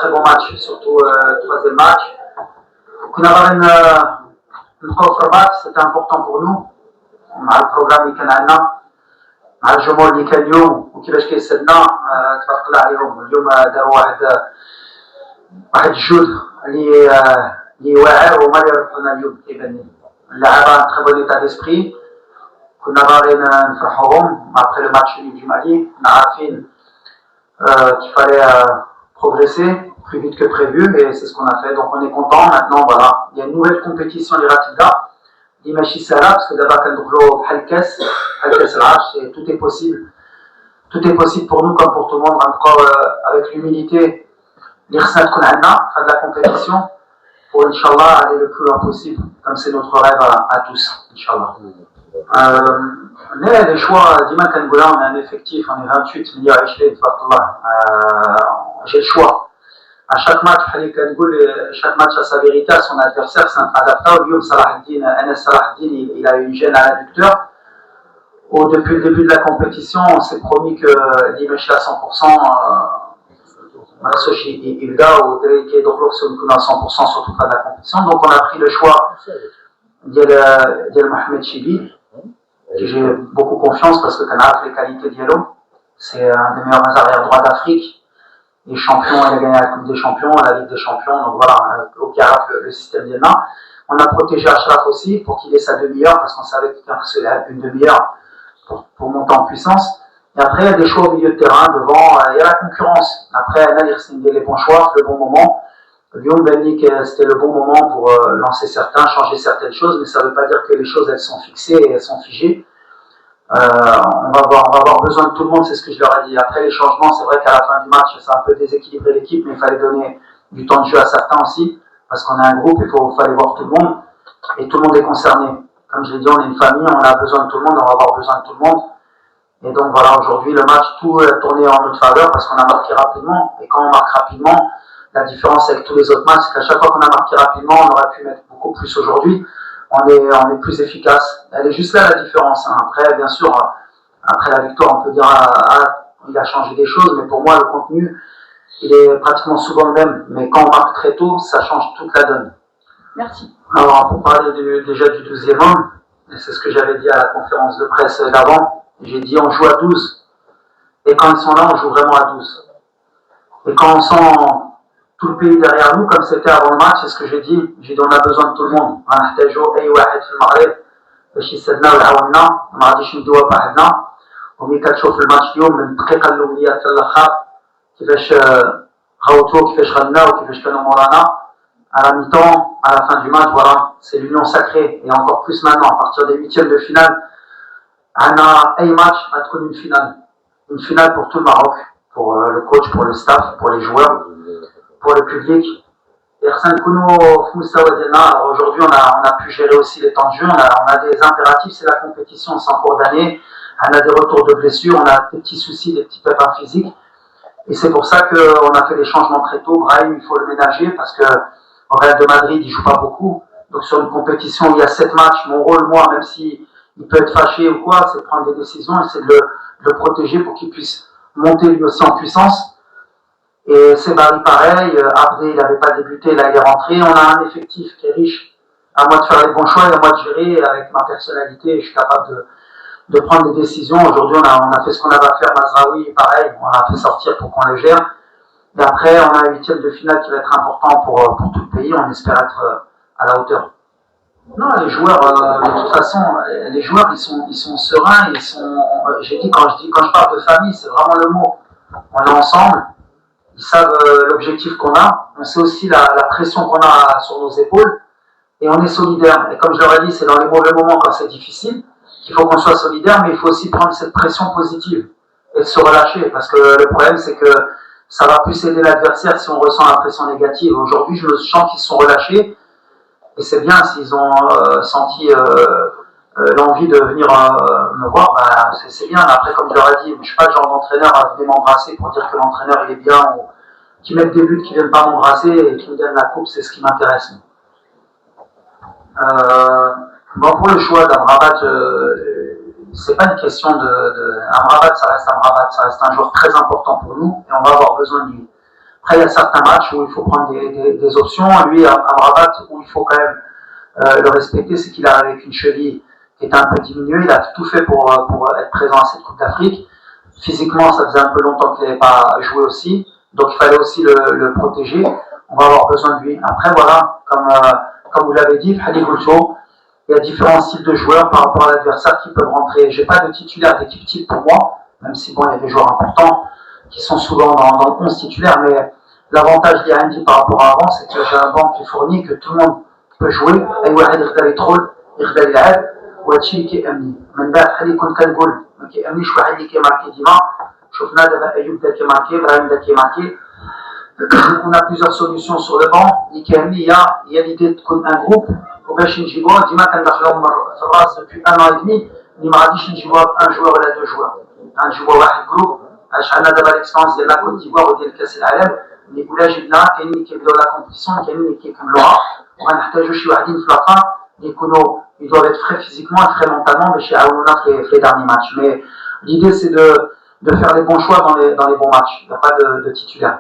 très bon match, surtout le troisième match. C'était important pour nous. مع البروغرام اللي كان عندنا مع الجمهور اللي كان اليوم وكيفاش كيسدنا تبارك الله عليهم. اليوم داروا واحد الجهد اللي واعر وما اللي ربحونا اليوم. كيبان لي اللعابه تري بون ايتا ديسبري، كنا باغيين نفرحوهم ابخي لو ماتش دو مالي. كنا عارفين qu'il fallait progresser plus vite que prévu et c'est ce qu'on a fait. Donc on est content. Maintenant voilà, il y a une nouvelle compétition les Ratida. ماشي سهله باسكو دابا كندخلوا بحال الكاس العرش. tout est possible. Tout est possible pour nous comme pour tout le monde. غنبقاو avec l'humilité اللي خصنا تكون عندنا في هاد la compétition pour Inch'Allah aller le plus loin possible comme c'est notre rêve à tous Inch'Allah. Les choix ديما كنقولها on a un effectif, on est 28 مليار 20 تبارك الله. J'ai le choix. À chaque match, chaque match a sa vérité, à son adversaire, c'est un adaptable. Anas Salahdin, il a eu une gêne à l'adducteur. Depuis le début de la compétition, on s'est promis que l'image à 100%, qui est donc à 100% sur toute la compétition. Donc on a pris le choix de Mohamed Chibi, que j'ai beaucoup confiance parce que Kanaf, les qualités d'Yalo, c'est un des meilleurs arrière droits d'Afrique. Les champions, il a gagné la Coupe des Champions, la Ligue des Champions, donc voilà, au Kiaraf, le système d'Yéna. On a protégé Ashraf aussi pour qu'il ait sa demi-heure, parce qu'on savait qu'il avait une demi-heure pour monter en puissance. Et après, il y a des choix au milieu de terrain, devant, il y a la concurrence. Après, Nadir Singh, les bons choix, le bon moment. Guillaume Bennik, c'était le bon moment pour lancer certains, changer certaines choses, mais ça ne veut pas dire que les choses, elles sont fixées et elles sont figées. On va avoir besoin de tout le monde, c'est ce que je leur ai dit. Après les changements, c'est vrai qu'à la fin du match, ça a un peu déséquilibré l'équipe, mais il fallait donner du temps de jeu à certains aussi, parce qu'on est un groupe, il fallait voir tout le monde, et tout le monde est concerné. Comme je l'ai dit, on est une famille, on a besoin de tout le monde, on va avoir besoin de tout le monde. Et donc voilà, aujourd'hui, le match, tout est tourné en notre faveur, parce qu'on a marqué rapidement, et quand on marque rapidement, la différence avec tous les autres matchs, c'est qu'à chaque fois qu'on a marqué rapidement, on aurait pu mettre beaucoup plus aujourd'hui. On est plus efficace. Elle est juste là la différence. Après, bien sûr, après la victoire, on peut dire il a changé des choses, mais pour moi, le contenu, il est pratiquement souvent le même. Mais quand on marque très tôt, ça change toute la donne. Merci. Alors, pour parler déjà du 12e homme, et c'est ce que j'avais dit à la conférence de presse d'avant, j'ai dit on joue à 12. Et quand ils sont là, on joue vraiment à 12. Et quand on sent tout le pays derrière nous, comme c'était avant le match, c'est ce que j'ai dit on a besoin de tout le monde. نحتاجوا اي واحد في المغرب باش يسدنا ويعاوننا، ما غاديش ندوها بوحدنا. وملي كتشوف الماتش اليوم من الدقيقه الاوليه حتى الاخر كيفاش غوتوا كيفاش غناو كيفاش كانوا مورانا à la mi-temps, à la fin du match, voilà, c'est l'union sacrée. Et encore plus maintenant, à partir des huitièmes de finale, on a un match à trouver une finale pour tout le Maroc, pour le coach, pour le staff, pour les joueurs, pour le public. Aujourd'hui, on a pu gérer aussi les temps de jeu, on a des impératifs, c'est la compétition, c'est en cours d'année, on a des retours de blessures, on a des petits soucis, des petits pépins physiques. Et c'est pour ça qu'on a fait les changements très tôt. Brahim, il faut le ménager parce que au Real de Madrid, il joue pas beaucoup. Donc sur une compétition où il y a 7 matchs, mon rôle, moi, même si il peut être fâché ou quoi, c'est de prendre des décisions et c'est de le protéger pour qu'il puisse monter lui aussi en puissance. Et c'est Barry pareil, Abdé il n'avait pas débuté, là il est rentré. On a un effectif qui est riche, à moi de faire les bons choix et à moi de gérer avec ma personnalité. Je suis capable de prendre des décisions. Aujourd'hui on a fait ce qu'on avait à faire. Mazraoui pareil, on l'a fait sortir pour qu'on le gère. Et après on a un 8e de finale qui va être important pour tout le pays. On espère être à la hauteur. Non, les joueurs, de toute façon, les joueurs ils sont sereins, j'ai dit quand je parle de famille, c'est vraiment le mot. On est ensemble. Ils savent l'objectif qu'on a, on sait aussi la pression qu'on a sur nos épaules et on est solidaire. Et comme je leur ai dit, c'est dans les mauvais moments quand c'est difficile qu'il faut qu'on soit solidaire, mais il faut aussi prendre cette pression positive et se relâcher parce que le problème c'est que ça va plus aider l'adversaire si on ressent la pression négative. Aujourd'hui, je sens qu'ils se sont relâchés et c'est bien s'ils ont senti l'envie de venir me voir, c'est bien. Mais après, comme je leur ai dit, je ne suis pas le genre d'entraîneur à venir m'embrasser pour dire que l'entraîneur il est bien ou qui mette des buts, qui ne viennent pas m'embrasser et qui me donnent la coupe, c'est ce qui m'intéresse. Bon, pour le choix d'Amrabat, c'est pas une question Amrabat, ça reste Amrabat, ça reste un joueur très important pour nous et on va avoir besoin de lui. Après, il y a certains matchs où il faut prendre des options. Lui, à Rabat, où il faut quand même le respecter, c'est qu'il arrive avec une cheville qui était un peu diminuée. Il a tout fait pour être présent à cette Coupe d'Afrique. Physiquement, ça faisait un peu longtemps qu'il n'avait pas joué aussi. Donc, il fallait aussi le protéger. On va avoir besoin de lui. Après, voilà, comme vous l'avez dit, Fadi Goucho, il y a différents styles de joueurs par rapport à l'adversaire qui peuvent rentrer. Je n'ai pas de titulaire d'équipe type pour moi, même si bon, il y a des joueurs importants qui sont souvent dans le 11 titulaire, mais l'avantage des Andy par rapport à avant, c'est que j'ai un banc qui est fourni, que tout le monde peut jouer. أي واحد يقدر يدخل يقدر يلعب وهادشي اللي كيأمني. من بعد بحال اللي كنت كنقول ما كيأمنيش واحد اللي كيماركي ديما. شفنا دابا أيوب بدا كيماركي، إبراهيم بدا كيماركي. On a plusieurs solutions sur le banc. Il y a l'idée de un groupe وباش نجيبوه ديما كندخلهم في الراس depuis 1 an et demi اللي ما غاديش نجيبوها بان جوار ولا دو جوار. غنجيبوها واحد جروب علاش عندنا دابا ليكسبيرونس ديال لا كوت ديفوار وديال كاس العالم اللي ولا جبنا كاينين اللي كيبداو لا كومبيتيسيون كاينين اللي كيكملوها وغنحتاجو شي واحدين في لافان اللي يكونوا ils doivent être frais physiquement et frais mentalement باش يعاونونا في les derniers matchs. Mais l'idée c'est de faire les bons choix dans les bons matchs. Il n'y a pas de titulaire.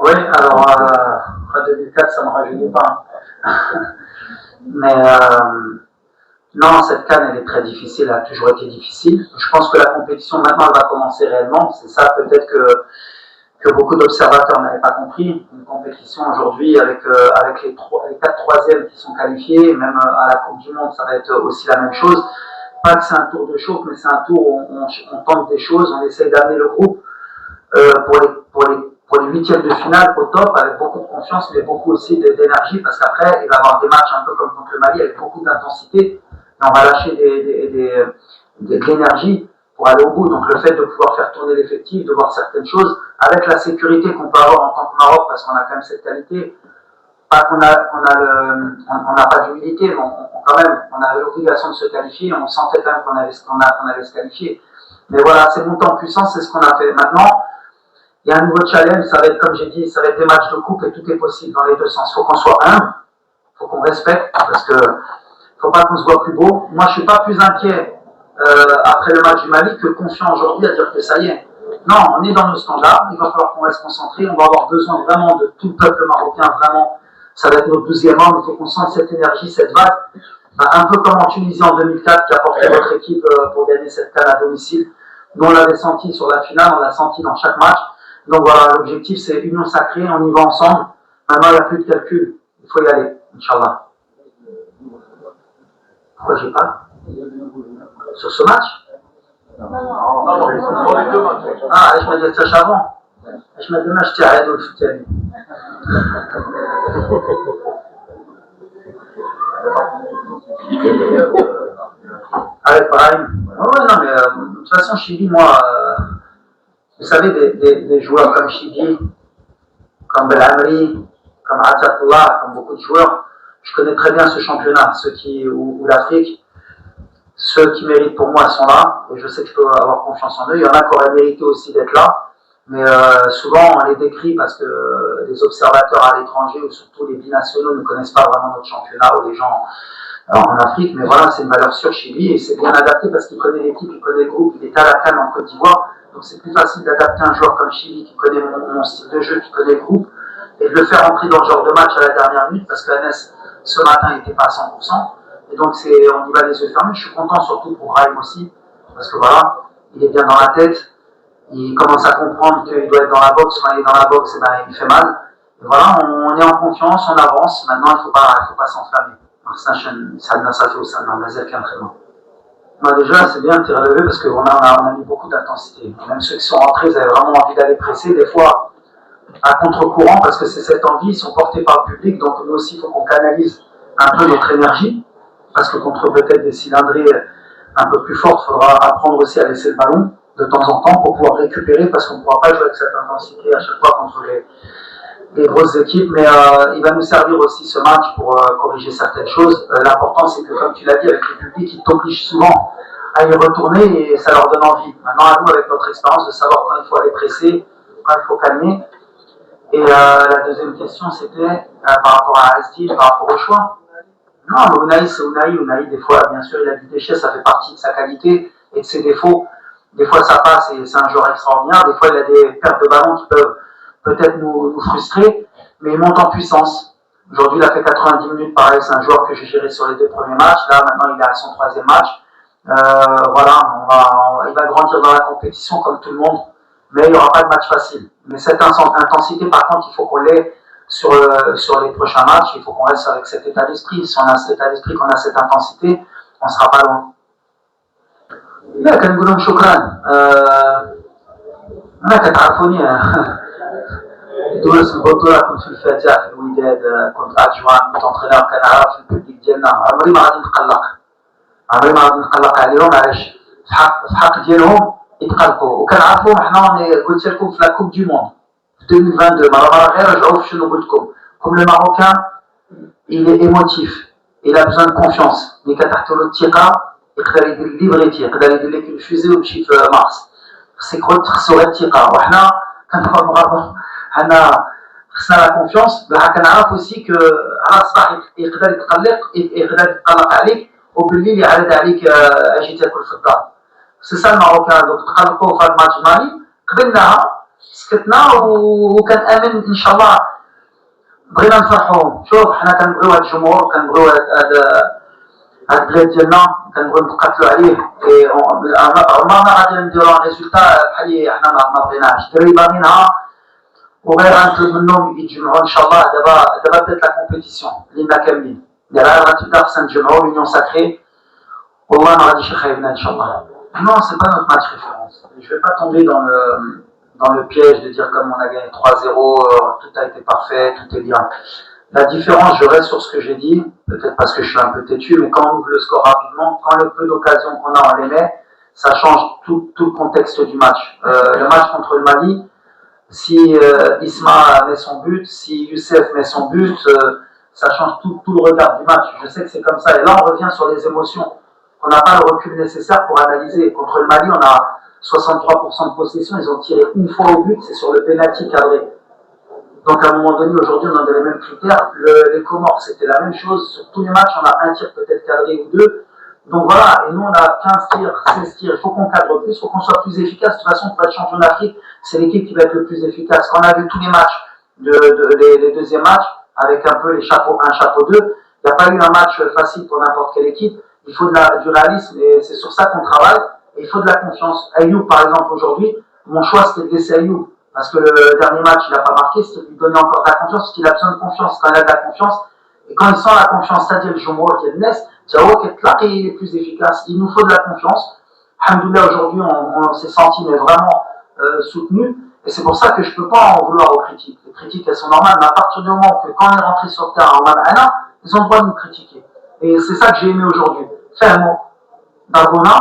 Oui, alors 2004 ça ne me rajeunit pas. Mais non, cette CAN elle est très difficile, elle a toujours été difficile. Je pense que la compétition maintenant elle va commencer réellement. C'est ça peut-être que beaucoup d'observateurs n'avaient pas compris. Une compétition aujourd'hui avec les 4 troisièmes qui sont qualifiés, même à la Coupe du Monde ça va être aussi la même chose. Pas que c'est un tour de chauffe, mais c'est un tour où on tente des choses, on essaye d'amener le groupe pour les huitièmes de finale au top avec beaucoup de confiance mais beaucoup aussi d'énergie parce qu'après il va y avoir des matchs un peu comme contre le Mali avec beaucoup d'intensité et on va lâcher de l'énergie pour aller au bout. Donc le fait de pouvoir faire tourner l'effectif, de voir certaines choses avec la sécurité qu'on peut avoir en tant que Maroc parce qu'on a quand même cette qualité, pas qu'on n'a pas d'humilité mais quand même on avait l'obligation de se qualifier, on sentait quand même qu'on allait se qualifier. Mais voilà, c'est monté en puissance, c'est ce qu'on a fait. Maintenant il y a un nouveau challenge, ça va être comme j'ai dit, ça va être des matchs de coupe et tout est possible dans les deux sens. Il faut qu'on soit humble, il faut qu'on respecte, parce que faut pas qu'on se voit plus beau. Moi, je suis pas plus inquiet après le match du Mali que confiant aujourd'hui à dire que ça y est. Non, on est dans nos standards, il va falloir qu'on reste concentré, on va avoir besoin vraiment de tout le peuple marocain, vraiment. Ça va être notre 12e homme, il faut qu'on sente cette énergie, cette vague. Un peu comme en Tunisie en 2004 qui a porté votre équipe pour gagner cette CAN à domicile. Nous, on l'avait senti sur la finale, on l'a senti dans chaque match. Donc voilà, l'objectif c'est union sacrée, on y va ensemble. Maintenant il n'y a plus de calcul, il faut y aller, Inch'Allah. Pourquoi j'ai pas sur ce match? Non, sur les deux matchs. Ah, je me dis ça avant. Je me demande, je tiens à le soutien. Avec Brahim. Oh, non, mais de toute façon, Chibi, moi. Vous savez, des joueurs comme Chibi, comme Belamri, comme Azzatullah, comme beaucoup de joueurs, je connais très bien ce championnat, ou l'Afrique. Ceux qui méritent pour moi sont là, et je sais que je peux avoir confiance en eux. Il y en a qui auraient mérité aussi d'être là, mais souvent on les décrit parce que les observateurs à l'étranger, ou surtout les binationaux, ne connaissent pas vraiment notre championnat, ou les gens en Afrique. Mais voilà, c'est une valeur sûre chez lui, et c'est bien adapté parce qu'il connaît l'équipe, il connaît le groupe, il est à la CAN en Côte d'Ivoire. Donc c'est plus facile d'adapter un joueur comme Chili qui connaît mon style de jeu, qui connaît le groupe, et de le faire entrer dans le genre de match à la dernière minute, parce qu'Anes, ce matin, il n'était pas à 100%. Et donc on y va les yeux fermés. Je suis content surtout pour Brahim aussi, parce que voilà, il est bien dans la tête, il commence à comprendre qu'il doit être dans la boxe. Quand il est dans la boxe, il fait mal. Et voilà, on est en confiance, on avance. Maintenant, il ne faut pas s'enflammer. Ça fait aussi un laser qui est entraînement. Moi déjà, c'est bien de tirer le lever parce qu'on a mis beaucoup d'intensité. Même ceux qui sont rentrés, ils avaient vraiment envie d'aller presser, des fois à contre-courant, parce que c'est cette envie, ils sont portés par le public, donc nous aussi, il faut qu'on canalise un peu notre énergie, parce que contre peut-être des cylindrées un peu plus fortes, il faudra apprendre aussi à laisser le ballon de temps en temps pour pouvoir récupérer, parce qu'on ne pourra pas jouer avec cette intensité à chaque fois contre les grosses équipes, mais il va nous servir aussi ce match pour corriger certaines choses. L'important c'est que, comme tu l'as dit, avec le public, ils t'obligent souvent à y retourner et ça leur donne envie. Maintenant à nous, avec notre expérience, de savoir quand il faut aller presser, quand il faut calmer. Et la deuxième question c'était par rapport à Asdil, par rapport au choix. Non, Ounaï c'est Ounaï. Ounaï, des fois, bien sûr, il a du déchet, ça fait partie de sa qualité et de ses défauts. Des fois ça passe et c'est un joueur extraordinaire, des fois il a des pertes de ballon qui peuvent peut-être nous frustrer, mais il monte en puissance. Aujourd'hui, il a fait 90 minutes, pareil, c'est un joueur que j'ai géré sur les 2 premiers matchs. Là, maintenant, il est à son 3e match. Voilà, il va grandir dans la compétition comme tout le monde, mais il n'y aura pas de match facile. Mais cette intensité, par contre, il faut qu'on l'ait sur les prochains matchs. Il faut qu'on reste avec cet état d'esprit. Si on a cet état d'esprit, qu'on a cette intensité, on ne sera pas loin. لا كنقول لهم شكرا. انا كتعرفوني دروس البطوله كنت في الفاتح في الوداد، كنت ادجوان، كنت انترينور، كنعرف البوبليك ديالنا. عمري ما غادي نقلق عليهم، علاش في حق ديالهم يتقلقوا، وكنعرفوهم حنا. قلت لكم في لا كوب دي موند في 2022 مرة غير رجعوا في شنو قلت لكم. كوم لو ماروكان il est émotif, il a besoin de confiance. ملي كتعطيو له الثقه يقدر يدير اللي بغيتي، يقدر يدير لك الفوزي ويمشي في مارس. خصو غير الثقه، وحنا كنبقاو المغاربه حنا خصنا لا كونفيونس. كنعرف اوسي كو على الصباح يقدر يتقلق عليك، وبالليل يعرض عليك اجي تاكل في الدار. سي سا الماروكان. دونك تقلقوا في هاد الماتش مالي، قبلناها سكتنا وكان امن ان شاء الله. بغينا نفرحوهم. شوف حنا كنبغيو هاد الجمهور، كنبغيو هاد البلاد ديالنا، كنبغيو نتقاتلوا عليه. عمرنا غادي نديرو ان ريزولتا بحال حنا ما بغيناش. الدراري باغيينها وغير غنطلب منهم يتجمعوا ان شاء الله. دابا بدات لا كومبيتيسيون لينا كاملين، دابا غتبدا خصنا نتجمعوا لونيون ساكري، والله ما غاديش يخيبنا ان شاء الله. Non, c'est pas notre match référence. Je vais pas tomber dans le piège de dire comme on a gagné 3-0, tout a été parfait, tout est bien. La différence, je reste sur ce que j'ai dit, peut-être parce que je suis un peu têtu, mais quand on ouvre le score rapidement, quand le peu d'occasions qu'on a, on les met, ça change tout le contexte du match. Le match contre le Mali, si Isma met son but, si Youssef met son but, ça change tout le regard du match. Je sais que c'est comme ça. Et là, on revient sur les émotions. On n'a pas le recul nécessaire pour analyser. Contre le Mali, on a 63% de possession, ils ont tiré une fois au but, c'est sur le penalty cadré. Donc à un moment donné, aujourd'hui, on a les mêmes critères. Les Comores, c'était la même chose. Sur tous les matchs, on a un tir peut-être cadré ou 2. Donc voilà, et nous, on a 15 tirs, 16 tirs. Il faut qu'on cadre plus, il faut qu'on soit plus efficace. De toute façon, pour être champion d'Afrique, c'est l'équipe qui va être le plus efficace. Quand on a vu tous les matchs, les deuxièmes matchs, avec un peu les chapeaux 1, chapeau 2, il n'y a pas eu un match facile pour n'importe quelle équipe. Il faut du réalisme, et c'est sur ça qu'on travaille. Et il faut de la confiance. Ayoub, par exemple, aujourd'hui, mon choix, c'était de laisser Ayoub. Parce que le dernier match, il n'a pas marqué, c'était de lui donner encore de la confiance, parce qu'il a besoin de confiance. Quand il a de la confiance, et quand il sent la confiance, c'est-à-dire le Jumhur qui est le Nes, il est plus efficace. Il nous faut de la confiance. Alhamdoulilah, aujourd'hui, on s'est senti mais vraiment soutenu. Et c'est pour ça que je ne peux pas en vouloir aux critiques. Les critiques, elles sont normales, mais à partir du moment que quand on est rentré sur le terrain en Manana, ils ont le droit de nous critiquer. Et c'est ça que j'ai aimé aujourd'hui. Fermo, Darbona,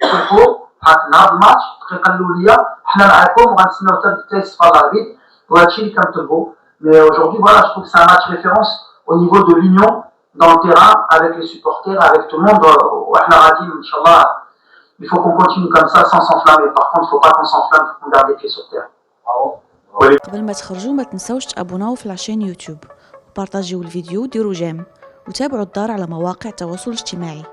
Soko, حقنا الماتش الدقيقه الاوليه حنا معاكم وغنتسناو حتى التيست في الاربيت وهادشي اللي كنطلبوا. Mais aujourd'hui, voilà, je trouve que c'est un match référence au niveau de l'union dans le terrain, avec les supporters, avec tout le monde. وإحنا غاديين إن شاء الله. Il faut qu'on continue comme ça sans s'enflammer. Par contre, il ne faut pas qu'on s'enflamme, il faut qu'on garde les pieds sur terre. قبل ما تخرجوا ما تنسوش تابوناو في العشان يوتيوب وبارطاجيو الفيديو وديروا جيم وتابعوا الدار على مواقع التواصل الاجتماعي.